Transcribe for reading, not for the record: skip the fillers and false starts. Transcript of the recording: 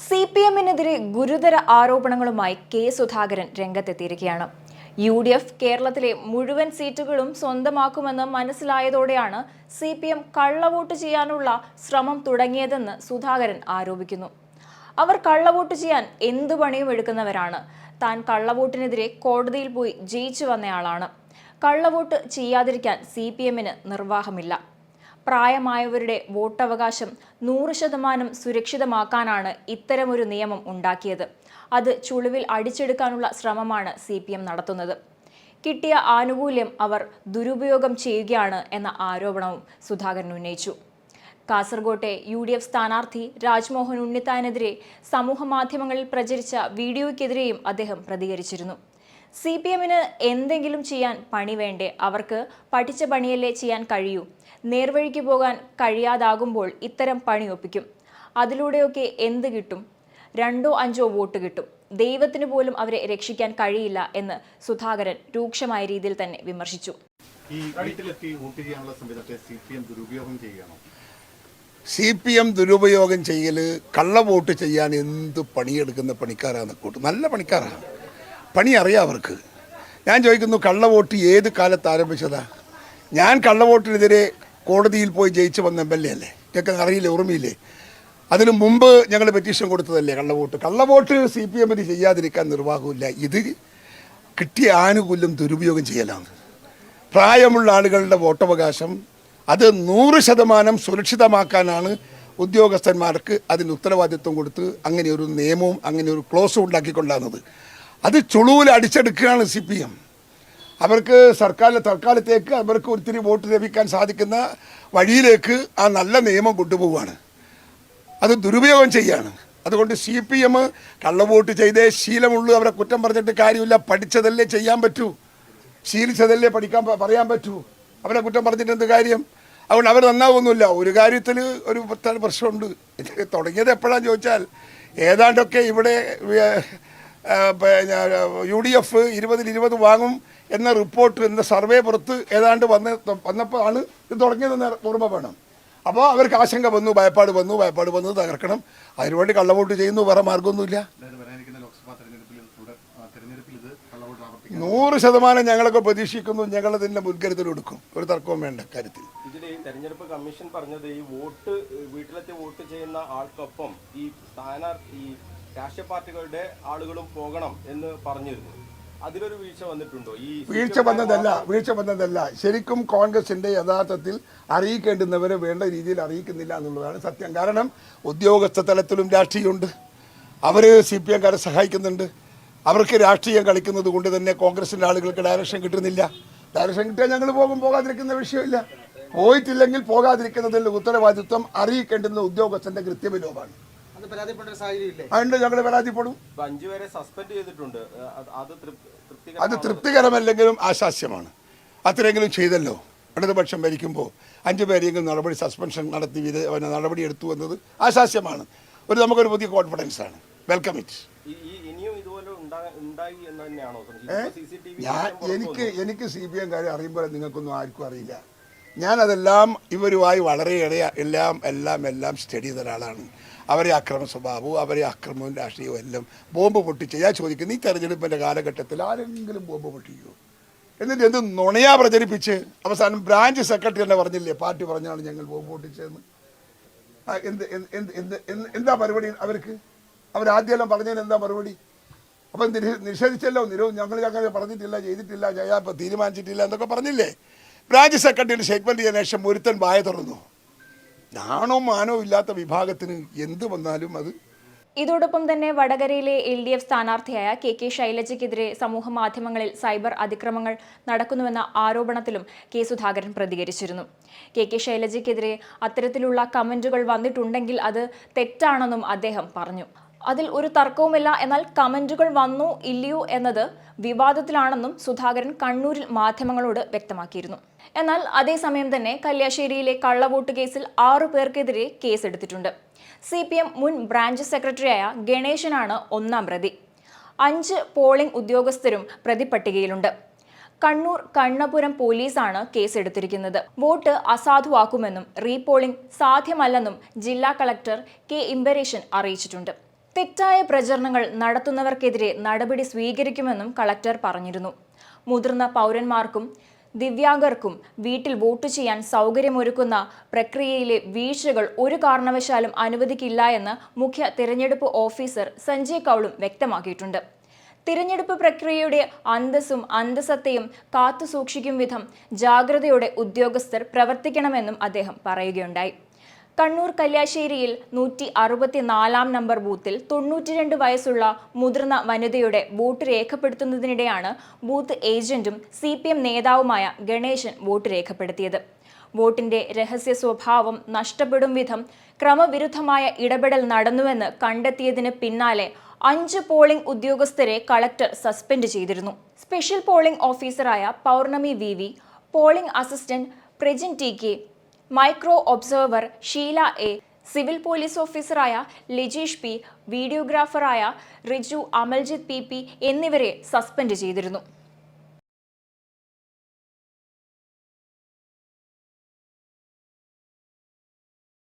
സിപിഎമ്മിനെതിരെ ഗുരുതര ആരോപണങ്ങളുമായി കെ സുധാകരൻ രംഗത്തെത്തിയിരിക്കുകയാണ്. UDF കേരളത്തിലെ മുഴുവൻ സീറ്റുകളും സ്വന്തമാക്കുമെന്ന് മനസ്സിലായതോടെയാണ് സിപിഎം കള്ളവോട്ട് ചെയ്യാനുള്ള ശ്രമം തുടങ്ങിയതെന്ന് സുധാകരൻ ആരോപിക്കുന്നു. അവർ കള്ളവോട്ട് ചെയ്യാൻ എന്തു പണിയും എടുക്കുന്നവരാണ്. താൻ കള്ളവോട്ടിനെതിരെ കോടതിയിൽ പോയി ജയിച്ചു വന്നയാളാണ്. കള്ളവോട്ട് ചെയ്യാതിരിക്കാൻ സിപിഎമ്മിന് നിർവാഹമില്ല. പ്രായമായവരുടെ വോട്ടവകാശം 100% സുരക്ഷിതമാക്കാനാണ് ഇത്തരമൊരു നിയമം ഉണ്ടാക്കിയത്. അത് ചുളിവിൽ അടിച്ചെടുക്കാനുള്ള ശ്രമമാണ് സിപിഎം നടത്തുന്നത്. കിട്ടിയ ആനുകൂല്യം അവർ ദുരുപയോഗം ചെയ്യുകയാണ് എന്ന ആരോപണവും സുധാകരൻ ഉന്നയിച്ചു. കാസർകോട്ടെ UDF സ്ഥാനാർത്ഥി രാജ്മോഹൻ ഉണ്ണിത്താനെതിരെ സമൂഹമാധ്യമങ്ങളിൽ പ്രചരിച്ച വീഡിയോയ്ക്കെതിരെയും അദ്ദേഹം പ്രതികരിച്ചിരുന്നു. സിപിഎമ്മിന് എന്തെങ്കിലും ചെയ്യാൻ പണി വേണ്ടേ? അവർക്ക് പഠിച്ച പണിയല്ലേ ചെയ്യാൻ കഴിയൂ. നേർവഴിക്ക് പോകാൻ കഴിയാതാകുമ്പോൾ ഇത്തരം പണി ഒപ്പിക്കും. അതിലൂടെയൊക്കെ എന്ത് കിട്ടും? 2-5 വോട്ട് കിട്ടും. ദൈവത്തിന് പോലും അവരെ രക്ഷിക്കാൻ കഴിയില്ല എന്ന് സുധാകരൻ രൂക്ഷമായ രീതിയിൽ തന്നെ വിമർശിച്ചു. സിപിഎം ദുരുപയോഗം ചെയ്യല്, കള്ളവോട്ട് ചെയ്യാൻ എന്ത് പണിയെടുക്കുന്ന പണിക്കാരാണ്. നല്ല പണിക്കാരാണ്, പണി അറിയാം അവർക്ക്. ഞാൻ ചോദിക്കുന്നു, കള്ളവോട്ട് ഏത് കാലത്ത് ആരംഭിച്ചതാ? ഞാൻ കള്ളവോട്ടിനെതിരെ കോടതിയിൽ പോയി ജയിച്ചു വന്ന MLA അല്ലേ? ഇതൊക്കെ അറിയില്ലേ, ഓർമ്മയില്ലേ? അതിനു മുമ്പ് ഞങ്ങൾ പെറ്റീഷൻ കൊടുത്തതല്ലേ കള്ളവോട്ട് സിപിഎമ്മിന് ചെയ്യാതിരിക്കാൻ നിർവാഹമില്ല. ഇത് കിട്ടിയ ആനുകൂല്യം ദുരുപയോഗം ചെയ്യലാണ്. പ്രായമുള്ള ആളുകളുടെ വോട്ടവകാശം അത് 100% സുരക്ഷിതമാക്കാനാണ് ഉദ്യോഗസ്ഥന്മാർക്ക് അതിന് ഉത്തരവാദിത്വം കൊടുത്ത് അങ്ങനെ ഒരു നിയമവും അങ്ങനെ ഒരു ക്ലോസും ഉണ്ടാക്കിക്കൊണ്ടാകുന്നത്. അത് ചുളുവിൽ അടിച്ചെടുക്കുകയാണ് സിപിഎം. അവർക്ക് തൽക്കാലത്തേക്ക് അവർക്ക് ഒത്തിരി വോട്ട് ലഭിക്കാൻ സാധിക്കുന്ന വഴിയിലേക്ക് ആ നല്ല നിയമം കൊണ്ടുപോവുകയാണ്. അത് ദുരുപയോഗം ചെയ്യാണ്. അതുകൊണ്ട് സിപിഎം കള്ളവോട്ട് ചെയ്തേ ശീലമുള്ളൂ. അവരെ കുറ്റം പറഞ്ഞിട്ട് കാര്യമില്ല. പഠിച്ചതല്ലേ ചെയ്യാൻ പറ്റൂ, ശീലിച്ചതല്ലേ പറയാൻ പറ്റൂ. അവരെ കുറ്റം പറഞ്ഞിട്ട് എന്ത് കാര്യം? അതുകൊണ്ട് അവർ നന്നാവുന്നില്ല. ഒരു കാര്യത്തിൽ ഒരു പ്രശ്നമുണ്ട്. തുടങ്ങിയത് എപ്പോഴാന്ന് ചോദിച്ചാൽ, ഏതാണ്ടൊക്കെ ഇവിടെ UDF 20-20 വാങ്ങും എന്ന റിപ്പോർട്ട്, എന്ന സർവേ പുറത്ത് ഏതാണ്ട് വന്നപ്പോൾ ആണ് ഇത് തുടങ്ങിയതെന്ന് ഓർമ്മ വേണം. അപ്പോൾ അവർക്ക് ആശങ്ക വന്നു, ഭയപ്പാട് വന്നു തകർക്കണം. അതിനുവേണ്ടി കള്ളവോട്ട് ചെയ്യുന്നു, വേറെ മാർഗമൊന്നുമില്ല. 100% ഞങ്ങളൊക്കെ പ്രതീക്ഷിക്കുന്നു. ഞങ്ങളതിൻ്റെ മുൻകരുതലെടുക്കും. ഒരു തർക്കവും വേണ്ട കാര്യത്തിൽ. ഇതിൽ ഈ തെരഞ്ഞെടുപ്പ് കമ്മീഷൻ പറഞ്ഞത് ഈ വീട്ടിലെത്തി വോട്ട് ചെയ്യുന്ന ആൾക്കൊപ്പം ഈ രാഷ്ട്രീയ പാർട്ടികളുടെ ആളുകളും പോകണം എന്ന് പറഞ്ഞിരുന്നു. അതിലൊരു വീഴ്ച വന്നിട്ടുണ്ടോ? വീഴ്ച വന്നതല്ല. ശരിക്കും കോൺഗ്രസിന്റെ യഥാർത്ഥത്തിൽ അറിയിക്കേണ്ടുന്നവരെ വേണ്ട രീതിയിൽ അറിയിക്കുന്നില്ല എന്നുള്ളതാണ് സത്യം. കാരണം ഉദ്യോഗസ്ഥ തലത്തിലും രാഷ്ട്രീയമുണ്ട്. അവർ CPM-കാരെ സഹായിക്കുന്നുണ്ട്. അവർക്ക് രാഷ്ട്രീയം കളിക്കുന്നത് കൊണ്ട് തന്നെ കോൺഗ്രസിന്റെ ആളുകൾക്ക് ഡയറക്ഷൻ കിട്ടുന്നില്ല. ഡയറക്ഷൻ കിട്ടിയാൽ ഞങ്ങൾ പോകാതിരിക്കുന്ന വിഷയമില്ല. പോയിട്ടില്ലെങ്കിൽ പോകാതിരിക്കുന്നതിൽ ഉത്തരവാദിത്വം അറിയിക്കേണ്ടുന്ന ഉദ്യോഗസ്ഥന്റെ കൃത്യവിലോപമാണ്. അതുകൊണ്ട് ഞങ്ങൾ പരാതിപ്പെടും. അത് തൃപ്തികരമല്ലെങ്കിലും ആശാസ്യമാണ്. അത്രയെങ്കിലും ചെയ്തല്ലോ. ഇടതുപക്ഷം ഭരിക്കുമ്പോൾ 5 പേരെങ്കിലും സസ്പെൻഷൻ നടത്തി നടപടി എടുത്തു എന്നത് ആശാസ്യമാണ്. നമുക്കൊരു പുതിയ കോൺഫിഡൻസ് ആണ്. Welcome it. എനിക്ക് CPM-കാരെ അറിയുമ്പോൾ നിങ്ങൾക്കൊന്നും ആർക്കും അറിയില്ല. ഞാനതെല്ലാം ഇവരുമായി വളരെയേറെ എല്ലാം സ്റ്റഡി ചെയ്ത ഒരാളാണ്. അവരെ അക്രമ സ്വഭാവവും അവരെ അക്രമവും രാഷ്ട്രീയവും എല്ലാം ബോംബ് പൊട്ടിച്ച് ഞാൻ ചോദിക്കുന്നു, ഈ തെരഞ്ഞെടുപ്പിൻ്റെ കാലഘട്ടത്തിൽ ആരെങ്കിലും ബോംബ് പൊട്ടിക്കുമോ? എന്നിട്ട് എന്ത് നുണയാ പ്രചരിപ്പിച്ച് അവസാനം ബ്രാഞ്ച് സെക്രട്ടറി തന്നെ പറഞ്ഞില്ലേ, പാർട്ടി പറഞ്ഞാണ് ഞങ്ങൾ ബോംബ് പൊട്ടിച്ചതെന്ന്. എന്താ മറുപടി അവർക്ക്? അവരാദ്യമെല്ലാം പറഞ്ഞതിന് എന്താ മറുപടി? അപ്പം നിഷേധിച്ചല്ലോ. ഞങ്ങൾ പറഞ്ഞിട്ടില്ല, ചെയ്തിട്ടില്ല, ഇപ്പം തീരുമാനിച്ചിട്ടില്ല എന്നൊക്കെ പറഞ്ഞില്ലേ. ബ്രാഞ്ച് സെക്രട്ടറിയുടെ സ്റ്റേറ്റ്മെന്റ് ചെയ്യാൻ ശേഷം ഒരുത്തൻ വായ തുറന്നു. നാണോ മാനോ ഇല്ലാത്ത വിഭാഗത്തിന് എന്ത് വന്നാലും അത്. ഇതോടൊപ്പം തന്നെ വടകരയിലെ LDF സ്ഥാനാർത്ഥിയായ KK ശൈലജയ്ക്കെതിരെ സമൂഹ മാധ്യമങ്ങളിൽ സൈബർ അതിക്രമങ്ങൾ നടക്കുന്നുവെന്ന ആരോപണത്തിലും കെ സുധാകരൻ പ്രതികരിച്ചിരുന്നു. KK ശൈലജയ്ക്കെതിരെ അത്തരത്തിലുള്ള കമന്റുകൾ വന്നിട്ടുണ്ടെങ്കിൽ അത് തെറ്റാണെന്നും അദ്ദേഹം പറഞ്ഞു. അതിൽ ഒരു തർക്കവുമില്ല. എന്നാൽ കമന്റുകൾ വന്നു ഇല്ലയോ എന്നത് വിവാദത്തിലാണെന്നും സുധാകരൻ കണ്ണൂരിൽ മാധ്യമങ്ങളോട് വ്യക്തമാക്കിയിരുന്നു. എന്നാൽ അതേസമയം തന്നെ കല്യാശ്ശേരിയിലെ കള്ളവോട്ട് കേസിൽ 6 പേർക്കെതിരെ കേസെടുത്തിട്ടുണ്ട്. CPM മുൻ ബ്രാഞ്ച് സെക്രട്ടറിയായ ഗണേശനാണ് 1-ാം പ്രതി. 5 പോളിംഗ് ഉദ്യോഗസ്ഥരും പ്രതിപട്ടികയിലുണ്ട്. കണ്ണൂർ കണ്ണപുരം പോലീസാണ് കേസെടുത്തിരിക്കുന്നത്. വോട്ട് അസാധുവാക്കുമെന്നും റീപോളിംഗ് സാധ്യമല്ലെന്നും ജില്ലാ കളക്ടർ K. ഇമ്പരേഷൻ അറിയിച്ചിട്ടുണ്ട്. തെറ്റായ പ്രചരണങ്ങൾ നടത്തുന്നവർക്കെതിരെ നടപടി സ്വീകരിക്കുമെന്നും കളക്ടർ പറഞ്ഞിരുന്നു. മുതിർന്ന പൗരന്മാർക്കും ദിവ്യാംഗർക്കും വീട്ടിൽ വോട്ട് ചെയ്യാൻ സൗകര്യമൊരുക്കുന്ന പ്രക്രിയയിലെ വീഴ്ചകൾ ഒരു കാരണവശാലും അനുവദിക്കില്ല എന്ന് മുഖ്യ തിരഞ്ഞെടുപ്പ് ഓഫീസർ സഞ്ജയ് കൗളും വ്യക്തമാക്കിയിട്ടുണ്ട്. തിരഞ്ഞെടുപ്പ് പ്രക്രിയയുടെ അന്തസ്സും അന്തസത്തയും കാത്തുസൂക്ഷിക്കും വിധം ജാഗ്രതയോടെ ഉദ്യോഗസ്ഥർ പ്രവർത്തിക്കണമെന്നും അദ്ദേഹം പറയുകയുണ്ടായി. കണ്ണൂർ കല്യാശ്ശേരിയിൽ 164 നമ്പർ ബൂത്തിൽ 92 വയസ്സുള്ള മുതിർന്ന വനിതയുടെ വോട്ട് രേഖപ്പെടുത്തുന്നതിനിടെയാണ് ബൂത്ത് ഏജന്റും CPM നേതാവുമായ ഗണേശൻ വോട്ട് രേഖപ്പെടുത്തിയത്. വോട്ടിന്റെ രഹസ്യ സ്വഭാവം നഷ്ടപ്പെടും വിധം ക്രമവിരുദ്ധമായ ഇടപെടൽ നടന്നുവെന്ന് കണ്ടെത്തിയതിന് പിന്നാലെ 5 പോളിംഗ് ഉദ്യോഗസ്ഥരെ കളക്ടർ സസ്പെൻഡ് ചെയ്തിരുന്നു. സ്പെഷ്യൽ പോളിംഗ് ഓഫീസറായ Pournami VV, polling assistant Prajin TK, micro observer Sheela A, civil police ഓഫീസറായ ലിജീഷ് P, വീഡിയോഗ്രാഫറായ റിജു അമൽജിത്ത് PP എന്നിവരെ സസ്പെൻഡ് ചെയ്തിരുന്നു.